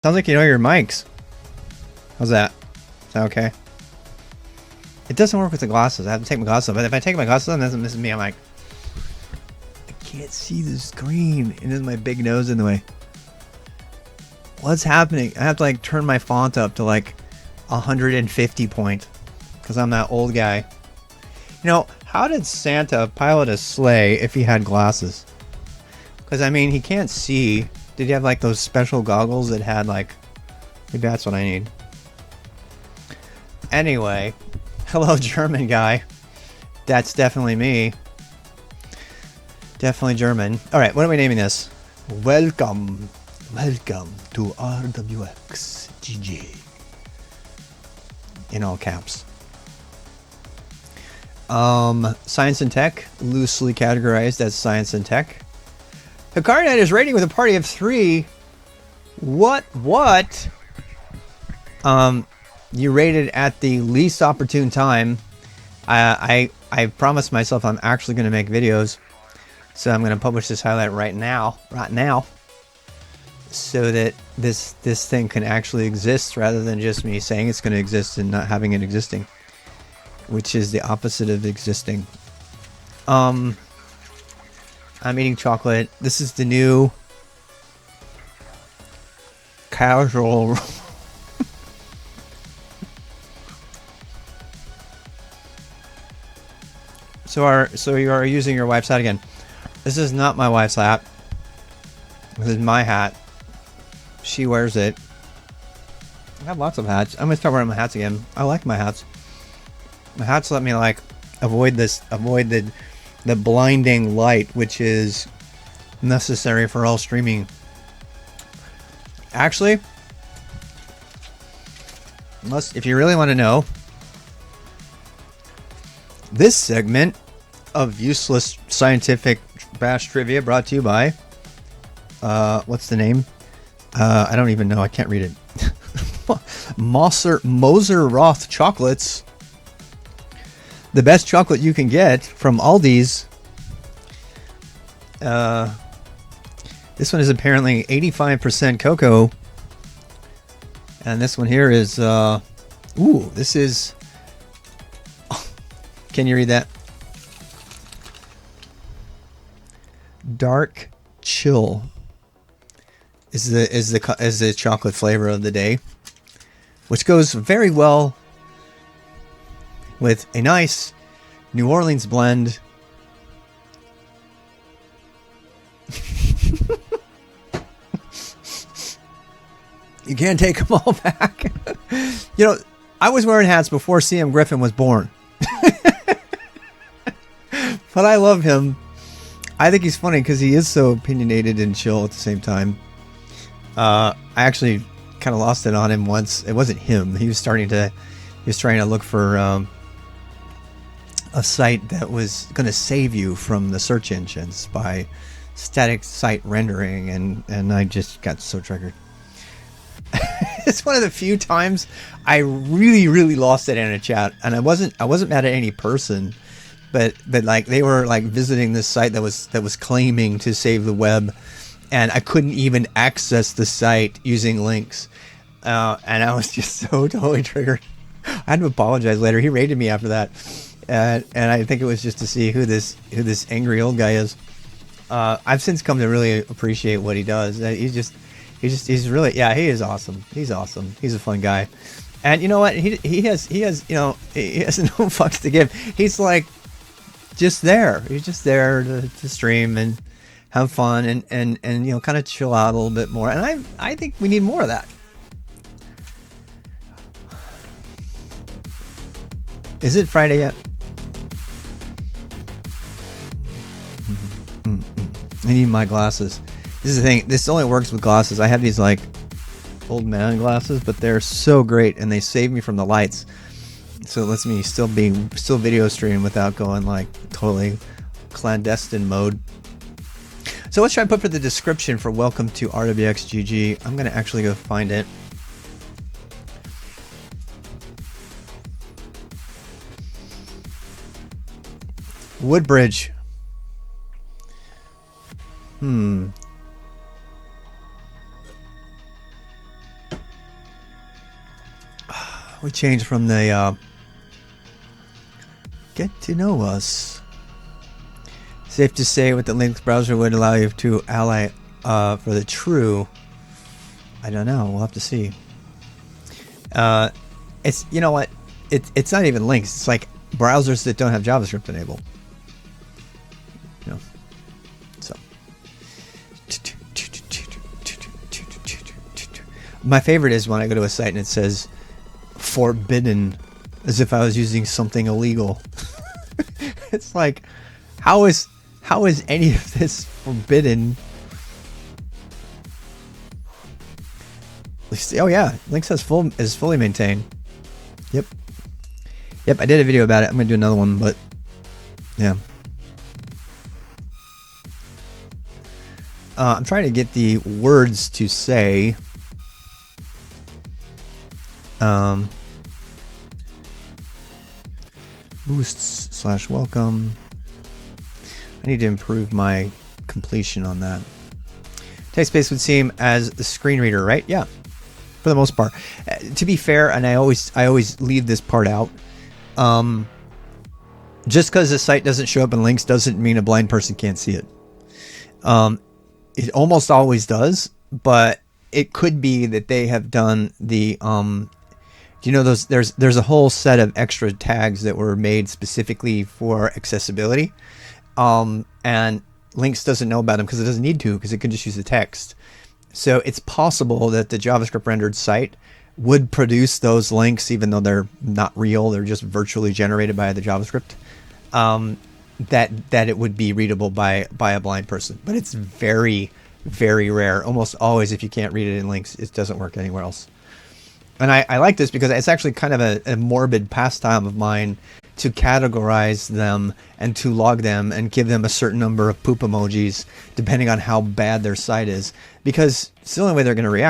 Sounds like you know your mics. How's that? Is that okay? It doesn't work with the glasses. I have to take my glasses off. But if I take my glasses off, this is me. I'm like, I can't see the screen. And then my big nose in the way. What's happening? I have to like turn my font up to like 150 point. Because I'm that old guy. You know, how did Santa pilot a sleigh if he had glasses? Because I mean, he can't see. Did he have like those special goggles that had like... Maybe that's what I need. Anyway, hello German guy. That's definitely me. Definitely German. Alright, what are we naming this? Welcome. Welcome to RWX GG. In all caps. Science and Tech, loosely categorized as Science and Tech. Hikarinet is rating with a party of 3. What? You rated at the least opportune time. I promised myself I'm actually going to make videos, so I'm going to publish this highlight right now, so that this thing can actually exist rather than just me saying it's going to exist and not having it existing, which is the opposite of existing. I'm eating chocolate. This is the new casual. So you are using your wife's hat again. This is not my wife's hat. This is my hat. She wears it. I have lots of hats. I'm gonna start wearing my hats again. I like my hats. My hats let me like avoid the blinding light, which is necessary for all streaming. Actually, if you really want to know, this segment of useless scientific bash trivia brought to you by what's the name? I don't even know. I can't read it. Moser Roth chocolates. The best chocolate you can get from Aldi's. This one is apparently 85% cocoa. And this one here is this is... Can you read that? Dark Chill is the chocolate flavor of the day, which goes very well with a nice New Orleans blend. You can't take them all back. You know, I was wearing hats before CM Griffin was born. But I love him. I think he's funny because he is so opinionated and chill at the same time. I actually kind of lost it on him once. It wasn't him. He was trying to look for a site that was going to save you from the search engines by static site rendering, and I just got so triggered. It's one of the few times I really lost it in a chat, and I wasn't mad at any person, but like they were like visiting this site that was claiming to save the web, and I couldn't even access the site using Lynx, and I was just so totally triggered. I had to apologize later. He raided me after that, and I think it was just to see who this angry old guy is. I've since come to really appreciate what he does. He's really, yeah, he is awesome. He's awesome. He's a fun guy. And you know what? He has no fucks to give. He's like just there. He's just there to stream and have fun and you know, kind of chill out a little bit more. And I think we need more of that. Is it Friday yet? I need my glasses. This is the thing. This only works with glasses. I have these like old man glasses, but they're so great and they save me from the lights. So it lets me still video stream without going like totally clandestine mode. So what should I put for the description for welcome to RWXGG? I'm gonna actually go find it. Woodbridge. We changed from the get to know us. Safe to say what the Lynx browser would allow you to ally for the true. I don't know. We'll have to see. It's, you know what? It's not even Lynx. It's like browsers that don't have JavaScript enabled. You know. So. My favorite is when I go to a site and it says forbidden, as if I was using something illegal. It's like, how is any of this forbidden? Oh yeah, Lynx is fully maintained. Yep. I did a video about it. I'm gonna do another one, but yeah. I'm trying to get the words to say. Boosts / welcome. I need to improve my completion on that. Text space would seem as the screen reader, right? Yeah, for the most part. To be fair, and I always leave this part out. Just because the site doesn't show up in Lynx doesn't mean a blind person can't see it. It almost always does, but it could be that they have done the you know, there's a whole set of extra tags that were made specifically for accessibility, and Lynx doesn't know about them because it doesn't need to, because it can just use the text. So it's possible that the JavaScript rendered site would produce those links even though they're not real, they're just virtually generated by the JavaScript, that it would be readable by a blind person. But it's very, very rare. Almost always, if you can't read it in Lynx, it doesn't work anywhere else. And I like this because it's actually kind of a morbid pastime of mine to categorize them and to log them and give them a certain number of poop emojis depending on how bad their site is, because it's the only way they're going to react